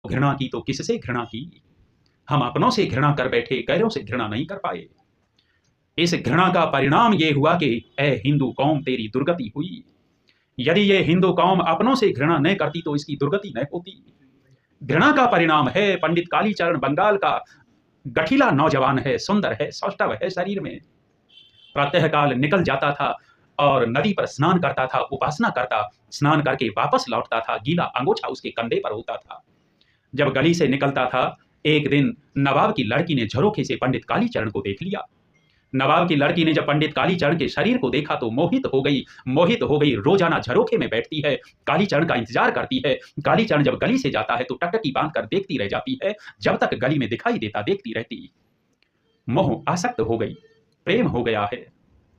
घृणा की तो किससे घृणा की। हम अपनों से घृणा कर बैठे, गैरों से घृणा नहीं कर पाए। इस घृणा का परिणाम ये हुआ कि ए हिंदू कौम तेरी दुर्गति हुई। यदि ये हिंदू कौम अपनों से घृणा न करती तो इसकी दुर्गति न होती। घृणा का परिणाम है पंडित कालीचरण बंगाल का गठीला नौजवान है, सुंदर है, सौष्ठव है शरीर में। प्रातःकाल निकल जाता था और नदी पर स्नान करता था, उपासना करता, स्नान करके वापस लौटता था, गीला अंगोछा उसके कंधे पर होता था। जब गली से निकलता था, एक दिन नवाब की लड़की ने झरोखे से पंडित कालीचरण को देख लिया। नवाब की लड़की ने जब पंडित कालीचरण के शरीर को देखा तो मोहित हो गई। रोजाना झरोखे में बैठती है, कालीचरण का इंतजार करती है। कालीचरण जब गली से जाता है तो टकटकी बांधकर देखती रह जाती है, जब तक गली में दिखाई देता देखती रहती। मोह आसक्त हो गई, प्रेम हो गया है।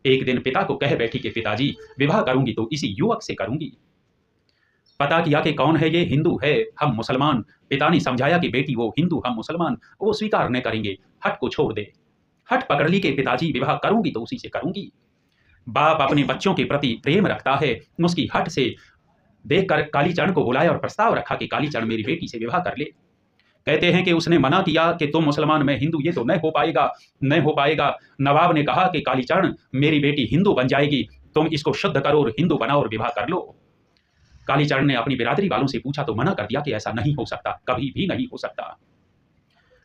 एक दिन पिता को कह बैठी कि पिताजी, विवाह करूंगी तो इसी युवक से करूंगी। पता किया कि कौन है ये, हिंदू है, हम मुसलमान। पिता ने समझाया कि बेटी वो हिंदू, हम मुसलमान, वो स्वीकार न करेंगे, हट को छोड़ दे। हट पकड़ ली कि पिताजी विवाह करूंगी तो उसी से करूंगी। बाप अपने बच्चों के प्रति प्रेम रखता है, उसकी हट से देखकर कालीचरण को बुलाया और प्रस्ताव रखा कि कालीचरण मेरी बेटी से विवाह कर ले। कहते हैं कि उसने मना किया कि तुम मुसलमान मैं हिंदू, ये तो न हो पाएगा, न हो पाएगा। नवाब ने कहा कि कालीचरण मेरी बेटी हिंदू बन जाएगी, तुम इसको शुद्ध करो और हिंदू बनाओ और विवाह कर लो। कालीचरण ने अपनी बिरादरी वालों से पूछा तो मना कर दिया कि ऐसा नहीं हो सकता, कभी भी नहीं हो सकता।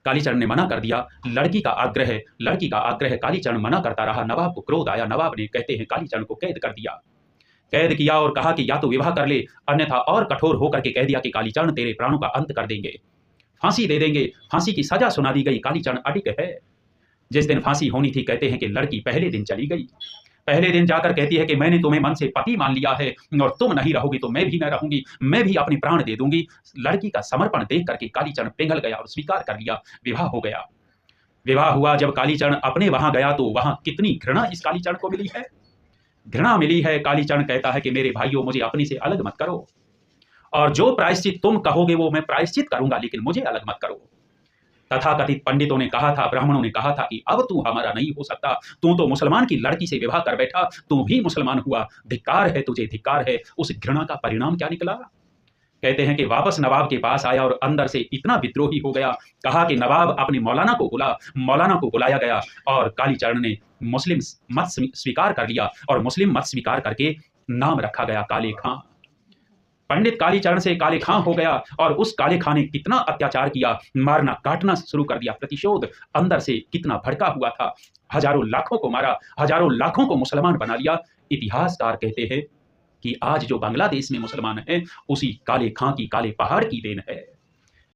कालीचरण ने मना कर दिया। लड़की का आग्रह कालीचरण मना करता रहा। नवाब को क्रोध आया। नवाब ने, कहते हैं, कालीचरण को कैद कर दिया। कैद किया और कहा कि या तो विवाह कर ले, अन्यथा और कठोर होकर के कह दिया कि कालीचरण तेरे प्राणों का अंत कर देंगे, फांसी दे देंगे। फांसी की सजा सुना दी गई। कालीचरण अडिग है। जिस दिन फांसी होनी थी, कहते हैं कि लड़की पहले दिन चली गई। पहले दिन जाकर कहती है कि मैंने तुम्हें मन से पति मान लिया है और तुम नहीं रहोगी तो मैं भी न रहूंगी, मैं भी अपने प्राण दे दूंगी। लड़की का समर्पण देख करके कालीचरण पिघल गया और स्वीकार कर लिया। विवाह हो गया। विवाह हुआ। जब कालीचरण अपने वहां गया तो वहां कितनी घृणा इस कालीचरण को मिली है, घृणा मिली है। कालीचरण कहता है कि मेरे भाइयों, मुझे अपने से अलग मत करो, और जो प्रायश्चित तुम कहोगे वो मैं प्रायश्चित करूंगा, लेकिन मुझे अलग मत करो। तथाकथित पंडितों ने कहा था, ब्राह्मणों ने कहा था कि अब तू हमारा नहीं हो सकता, तू तो मुसलमान की लड़की से विवाह कर बैठा, तू भी मुसलमान हुआ, धिक्कार है तुझे, धिक्कार है। उस घृणा का परिणाम क्या निकला? कहते हैं कि वापस नवाब के पास आया और अंदर से इतना विद्रोही हो गया, कहा कि नवाब अपने मौलाना को बुला। मौलाना को बुलाया गया और कालीचरण ने मुस्लिम मत स्वीकार कर लिया और मुस्लिम मत स्वीकार करके नाम रखा गया काले खां। पंडित कालीचरण से काले खां हो गया और उस काले खां ने कितना अत्याचार किया, मारना काटना शुरू कर दिया। प्रतिशोध अंदर से कितना भड़का हुआ था। हजारों लाखों को मारा, हजारों लाखों को मुसलमान बना लिया। इतिहासकार कहते हैं कि आज जो बांग्लादेश में मुसलमान हैं, उसी काले खां की, काले पहाड़ की देन है।